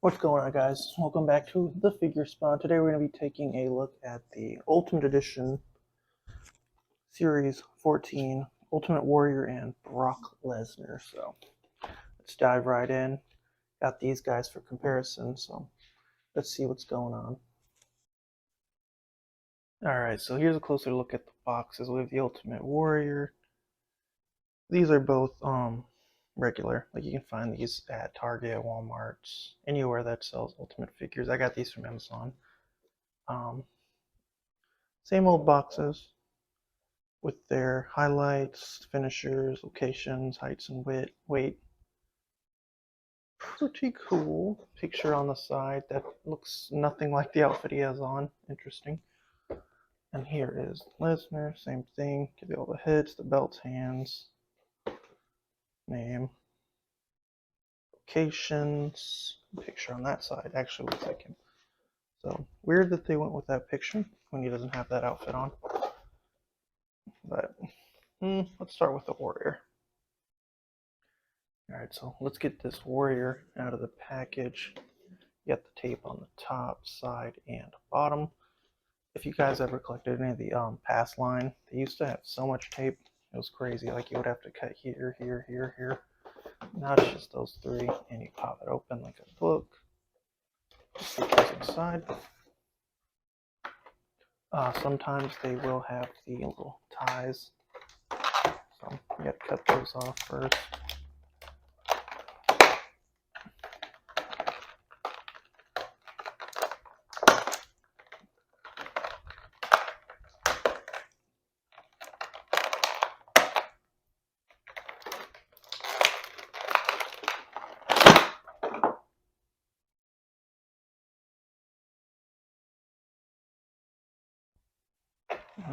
What's going on, guys? Welcome back to the Figure Spawn. Today we're going to be taking a look at the Ultimate Edition Series 14 Ultimate Warrior and Brock Lesnar. So let's dive right in. Got these guys for comparison, so let's see what's going on. Alright, so here's a closer look at the boxes. We have the Ultimate Warrior. These are both regular. Like, you can find these at Target, Walmart, anywhere that sells Ultimate figures. I got these from Amazon. Same old boxes with their highlights, finishers, locations, heights and weight. Pretty cool. Picture on the side that looks nothing like the outfit he has on. Interesting. And here is Lesnar, same thing. Give you all the heads, the belts, hands, name, locations. Picture on that side actually looks like him. So weird that they went with that picture when he doesn't have that outfit on. But let's start with the Warrior. Alright, so let's get this Warrior out of the package. You got the tape on the top, side, and bottom. If you guys ever collected any of the pass line, they used to have so much tape. It was crazy. Like, you would have to cut here, here, here, here. Now it's just those three, and you pop it open like a book. See what's inside. Sometimes they will have the little ties, so you got to cut those off first.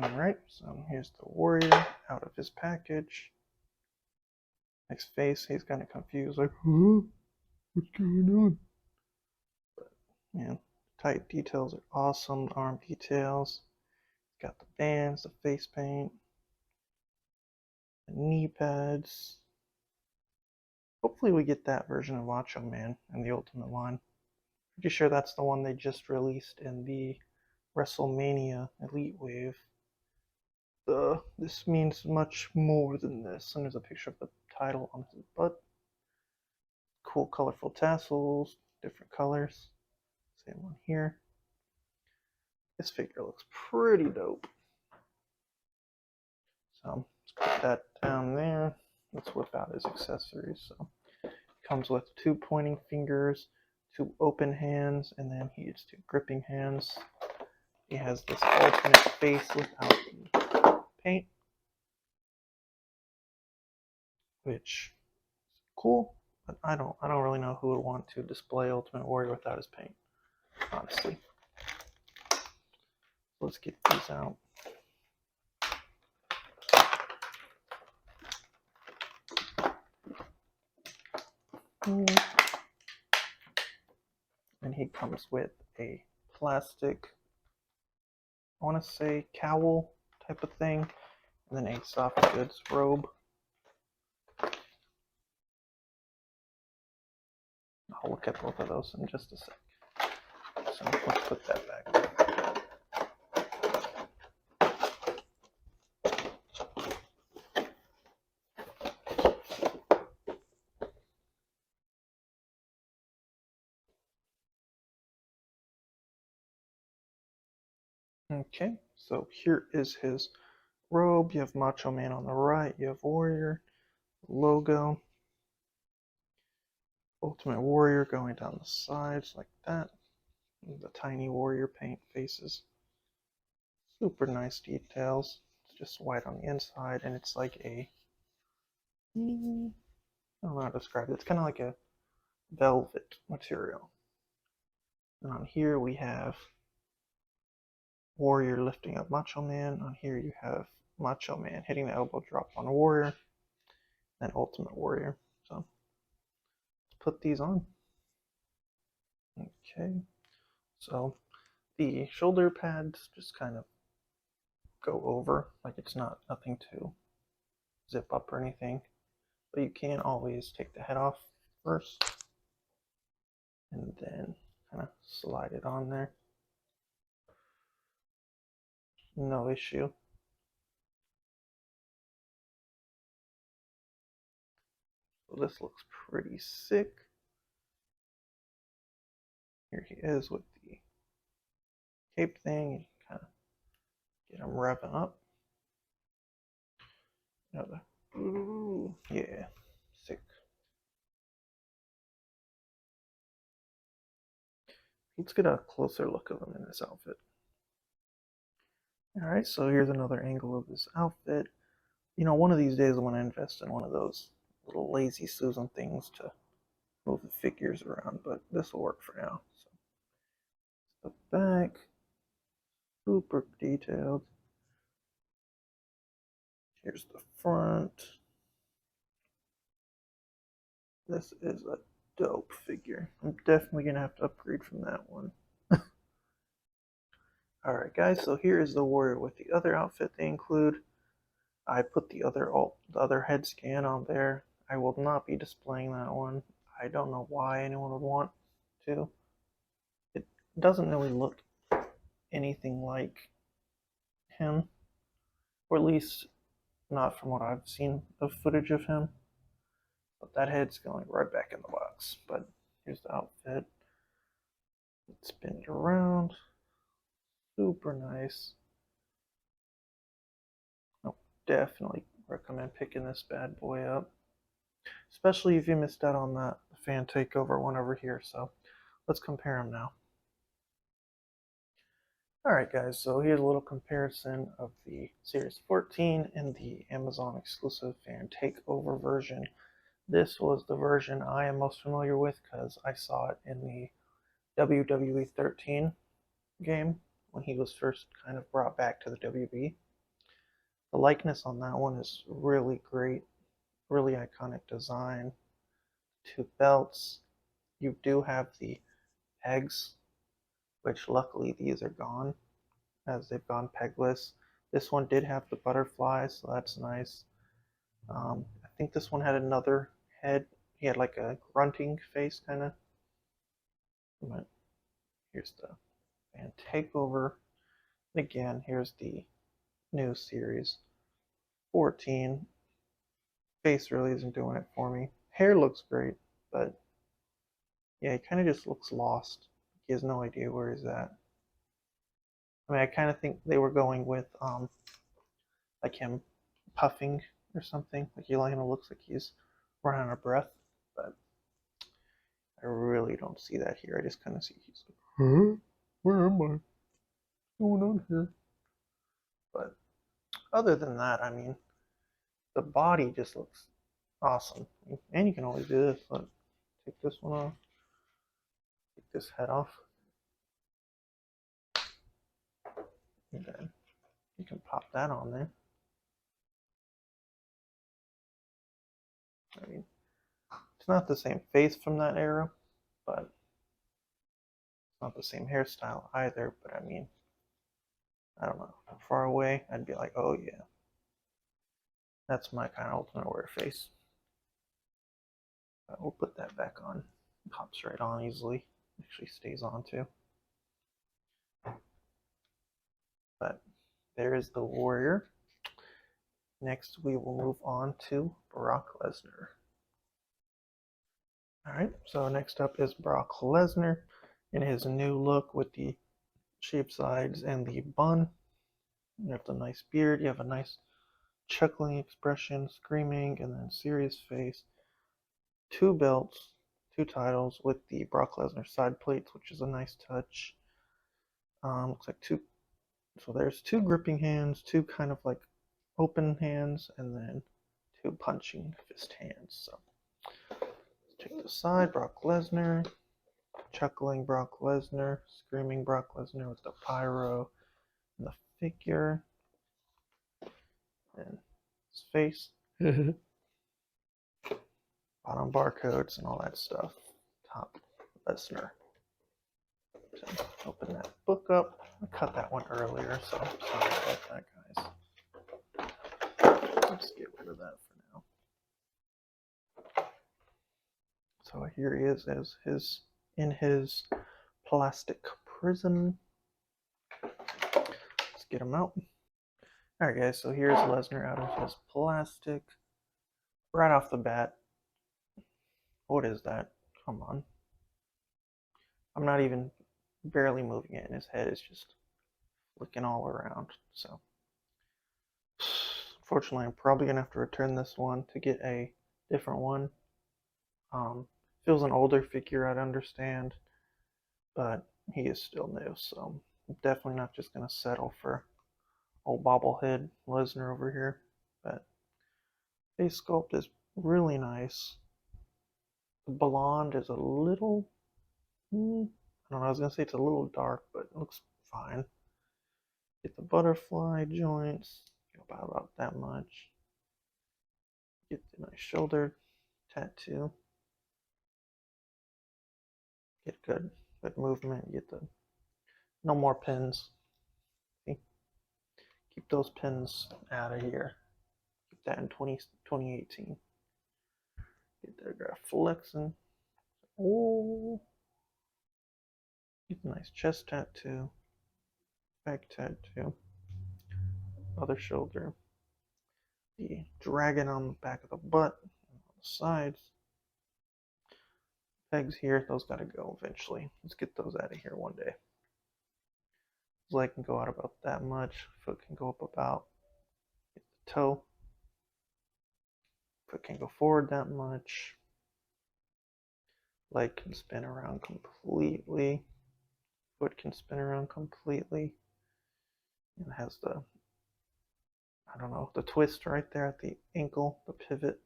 Alright, so here's the Warrior out of his package. His face, he's kind of confused, like, huh? What's going on? But, man, tight details are awesome. The arm details. Got the bands, the face paint, the knee pads. Hopefully we get that version of Macho Man in the Ultimate line. Pretty sure that's the one they just released in the WrestleMania Elite Wave. This means much more than this. And there's a picture of the title on his butt. Cool colorful tassels, different colors. Same one here. This figure looks pretty dope. So let's put that down there. Let's whip out his accessories. So it comes with 2 pointing fingers, 2 open hands, and then he has 2 gripping hands. He has this alternate face without the paint, which is cool, but I don't really know who would want to display Ultimate Warrior without his paint, honestly. Let's get these out. And he comes with a plastic, I want to say cowl type of thing, and then a soft goods robe. I'll look at both of those in just a sec. So let's put that back. Okay, so here is his robe. You have Macho Man on the right, you have Warrior, logo, Ultimate Warrior going down the sides like that. The tiny Warrior paint faces. Super nice details. It's just white on the inside, and it's like a, I don't know how to describe it. It's kind of like a velvet material. And on here we have Warrior lifting up Macho Man. On here you have Macho Man hitting the elbow drop on Warrior, and Ultimate Warrior. So let's put these on. Okay, so the shoulder pads just kind of go over, like it's nothing to zip up or anything, but you can always take the head off first and then kind of slide it on there. No issue. So this looks pretty sick. Here he is with the cape thing. You kind of get him revving up. Another. Ooh, yeah, sick. Let's get a closer look of him in this outfit. Alright, so here's another angle of this outfit. You know, one of these days I want to invest in one of those little lazy Susan things to move the figures around, but this will work for now. So the back, super detailed. Here's the front. This is a dope figure. I'm definitely gonna have to upgrade from that one. Alright guys, so here is the warrior with the other outfit they include. I put the other head scan on there. I will not be displaying that one. I don't know why anyone would want to. It doesn't really look anything like him, or at least not from what I've seen of footage of him. But that head's going right back in the box. But here's the outfit. Spin it around. Super nice. I'll definitely recommend picking this bad boy up, especially if you missed out on that fan takeover one over here. So let's compare them now. Alright guys, so here's a little comparison of the Series 14 and the Amazon exclusive fan takeover version. This was the version I am most familiar with because I saw it in the WWE 13 game when he was first kind of brought back to the WB. The likeness on that one is really great, really iconic design. Two belts. You do have the pegs, which luckily these are gone as they've gone pegless. This one did have the butterflies, so that's nice. I think this one had another head. He had like a grunting face kind of. But here's the fan takeover. And again, here's the new series 14. Face really isn't doing it for me. Hair looks great, but yeah, he kind of just looks lost. He has no idea where he's at. I mean, I kind of think they were going with like him puffing or something. Like he kind of looks like he's running out of breath, but I really don't see that here. I just kind of see he's like, huh? Where am I? What's going on here? But other than that, I mean, the body just looks awesome. And you can always do this. Look, take this one off. Take this head off. And then you can pop that on there. I mean, it's not the same face from that era, but it's not the same hairstyle either. But I mean, I don't know. From far away, I'd be like, oh yeah, that's my kind of Ultimate Warrior face. But we'll put that back on. It pops right on easily. Actually stays on too. But there is the Warrior. Next, we will move on to Brock Lesnar. Alright, so next up is Brock Lesnar in his new look with the shaved sides and the bun. You have the nice beard, you have a nice chuckling expression, screaming, and then serious face. Two belts, two titles with the Brock Lesnar side plates, which is a nice touch. Looks like two. So there's two gripping hands, two kind of like open hands, and then two punching fist hands. So let's take the side, Brock Lesnar, chuckling Brock Lesnar, screaming Brock Lesnar with the pyro and the figure, and his face, bottom barcodes, and all that stuff. Top Lesnar. So open that book up. I cut that one earlier, so I'm sorry about that, guys. Let's get rid of that for now. So here he is as his in his plastic prison. Let's get him out. Alright guys, so here's Lesnar out of his plastic. Right off the bat. What is that? Come on. I'm not even barely moving it, and his head is just flicking all around. So, unfortunately, I'm probably gonna have to return this one to get a different one. If it was an older figure, I'd understand, but he is still new, so I'm definitely not just gonna settle for old bobblehead Lesnar over here. But face sculpt is really nice. The blonde is a little, I don't know, I was gonna say it's a little dark, but it looks fine. Get the butterfly joints, about that much. Get the nice shoulder tattoo. Get good movement. Get the no more pins. See? Keep those pins out of here. Keep that in 2018. Get that graph flexing. Oh, get a nice chest tattoo. Back tattoo. Other shoulder. The dragon on the back of the butt. On the sides. Pegs here. Those gotta go eventually. Let's get those out of here one day. His leg can go out about that much. Foot can go up about. Get the toe. Foot can go forward that much. Leg can spin around completely. Foot can spin around completely. And it has the, I don't know, the twist right there at the ankle, the pivot.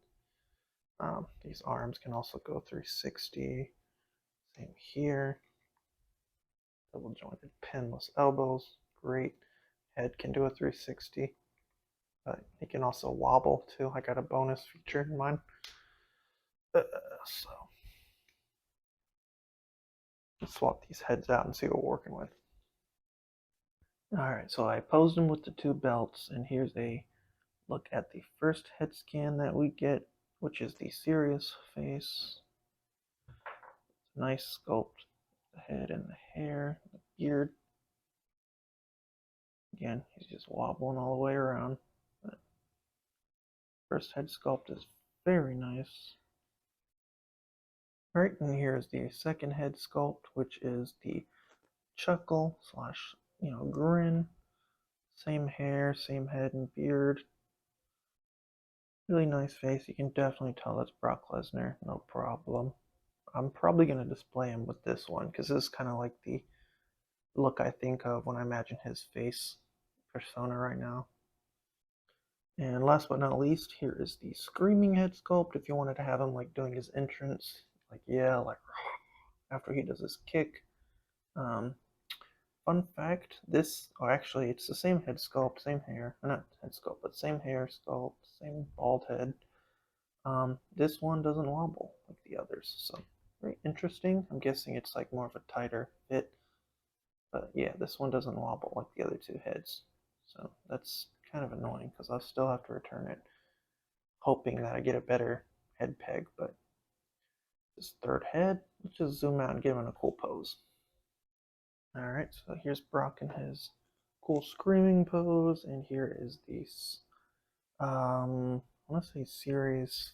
These arms can also go 360. Same here. Double jointed pinless elbows. Great. Head can do a 360. But he can also wobble too. I got a bonus feature in mine. So let's swap these heads out and see what we're working with. Alright, so I posed them with the two belts, and here's a look at the first head scan that we get, which is the serious face. Nice sculpt, the head and the hair, the beard. Again, he's just wobbling all the way around. But first head sculpt is very nice. Alright, and here's the second head sculpt, which is the chuckle slash, grin. Same hair, same head and beard. Really nice face. You can definitely tell that's Brock Lesnar, no problem. I'm probably going to display him with this one because this is kind of like the look I think of when I imagine his face persona right now. And last but not least, here is the screaming head sculpt. If you wanted to have him like doing his entrance, like after he does his kick. Fun fact, actually it's the same head sculpt, same hair, not head sculpt, but same hair sculpt, same bald head. This one doesn't wobble like the others, so very interesting. I'm guessing it's like more of a tighter fit. But yeah, this one doesn't wobble like the other two heads. So that's kind of annoying because I'll still have to return it, hoping that I get a better head peg. But this third head, let's just zoom out and give him a cool pose. Alright, so here's Brock in his cool screaming pose, and here is this, I want to say series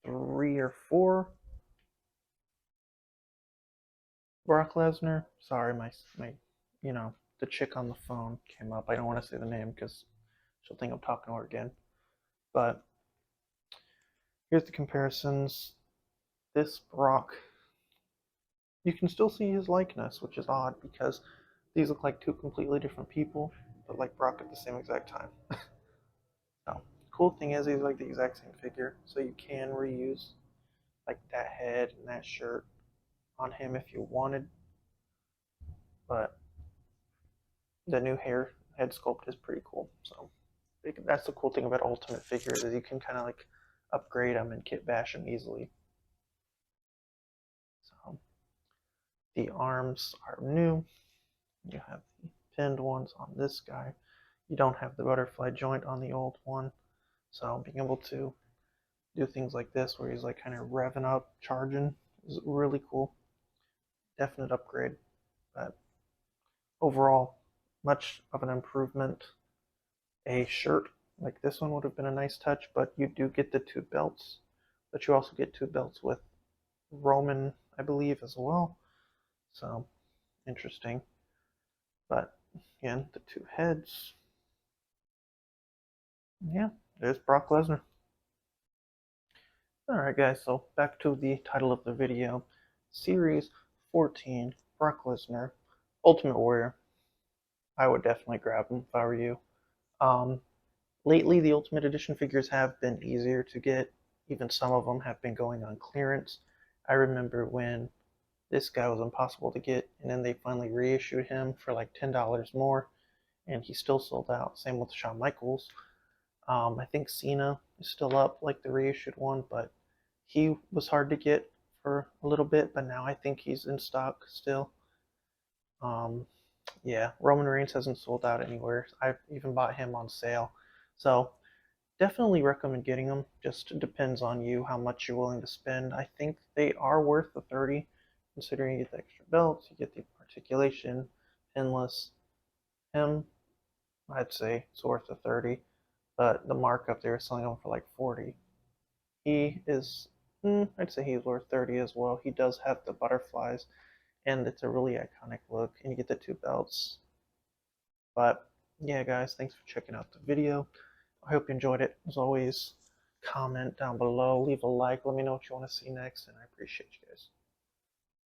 3 or 4. Brock Lesnar. Sorry, my the chick on the phone came up. I don't want to say the name because she'll think I'm talking to her again. But here's the comparisons. This Brock, you can still see his likeness, which is odd because these look like two completely different people, but like Brock at the same exact time. So, cool thing is he's like the exact same figure, so you can reuse like that head and that shirt on him if you wanted. But the new hair head sculpt is pretty cool. So that's the cool thing about Ultimate figures is you can kind of like upgrade them and kit bash them easily. So the arms are new. You have the pinned ones on this guy. You don't have the butterfly joint on the old one. So being able to do things like this where he's like kind of revving up, charging is really cool. definite upgrade. But overall, much of an improvement. A shirt like this one would have been a nice touch, but you do get the two belts. But you also get two belts with Roman, I believe, as well. So interesting. But again, the two heads. Yeah, there's Brock Lesnar. Alright guys, so back to the title of the video. Series 14, Brock Lesnar, Ultimate Warrior. I would definitely grab them if I were you. Um, Lately, the Ultimate Edition figures have been easier to get. Even some of them have been going on clearance. I remember when this guy was impossible to get, and then they finally reissued him for like $10 more, and he still sold out. Same with Shawn Michaels. I think Cena is still up, like the reissued one, but he was hard to get for a little bit, but now I think he's in stock still. Um, yeah, Roman Reigns hasn't sold out anywhere. I've even bought him on sale. So definitely recommend getting them. Just depends on you how much you're willing to spend. I think they are worth the 30, considering you get the extra belts, you get the articulation, pinless. Him, I'd say it's worth the 30, but the markup they were selling them for like 40. He is, I'd say he's worth 30 as well. He does have the butterflies, and it's a really iconic look, and you get the two belts. But yeah, guys, thanks for checking out the video. I hope you enjoyed it. As always, comment down below, leave a like, let me know what you want to see next, and I appreciate you guys.